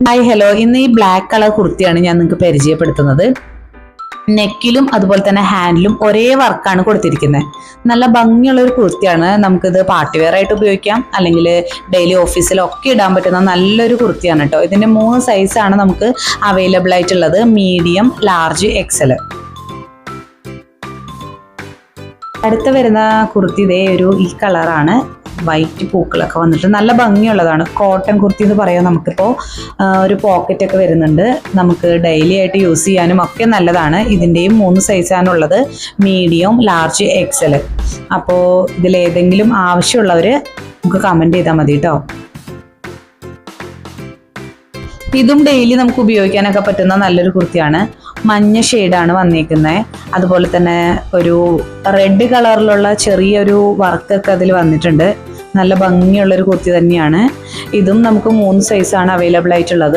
Hi hello, ഇന്ന് ഈ black colour കുർത്തിയാണ് ഞാൻ നിങ്ങൾക്ക് പരിചയപ്പെടുത്തുന്നത്. നെക്കിലും അതുപോലെ തന്നെ ഹാൻഡിലും ഒരേ വർക്കാണ് കൊടുത്തിരിക്കുന്നത്. നല്ല ഭംഗിയുള്ള ഒരു കുർത്തിയാണ്. നമുക്കിത് പാർട്ടി വെയർ ആയിട്ട് ഉപയോഗിക്കാം, അല്ലെങ്കിൽ ഡെയിലി ഓഫീസിലൊക്കെ ഇടാൻ പറ്റുന്ന നല്ലൊരു കുർത്തിയാണ് കേട്ടോ. ഇതിന്റെ 3 സൈസാണ് നമുക്ക് അവൈലബിൾ ആയിട്ടുള്ളത്: മീഡിയം, ലാർജ്, എക്സൽ. അടുത്ത വരുന്ന കുർത്തി ഇതേ ഈ കളറാണ്. വൈറ്റ് പൂക്കളൊക്കെ വന്നിട്ട് നല്ല ഭംഗിയുള്ളതാണ്. കോട്ടൺ കുർത്തി എന്ന് പറയാം. നമുക്കിപ്പോൾ ഒരു പോക്കറ്റ് ഒക്കെ വരുന്നുണ്ട്. നമുക്ക് ഡെയിലി ആയിട്ട് യൂസ് ചെയ്യാനും ഒക്കെ നല്ലതാണ്. ഇതിൻ്റെയും 3 സൈസാണുള്ളത്: മീഡിയം, ലാർജ്, എക്സൽ. അപ്പോൾ ഇതിലേതെങ്കിലും ആവശ്യമുള്ളവർ നമുക്ക് കമൻറ്റ് ചെയ്താൽ മതി കേട്ടോ. ഇതും ഡെയിലി നമുക്ക് ഉപയോഗിക്കാനൊക്കെ പറ്റുന്ന നല്ലൊരു കുർത്തിയാണ്. മഞ്ഞ ഷെയ്ഡാണ് വന്നിരിക്കുന്നത്. അതുപോലെ തന്നെ ഒരു റെഡ് കളറിലുള്ള ചെറിയൊരു വർക്കൊക്കെ അതിൽ വന്നിട്ടുണ്ട്. നല്ല ഭംഗിയുള്ളൊരു കുർത്തി തന്നെയാണ്. ഇതും നമുക്ക് 3 സൈസാണ് അവൈലബിൾ ആയിട്ടുള്ളത്.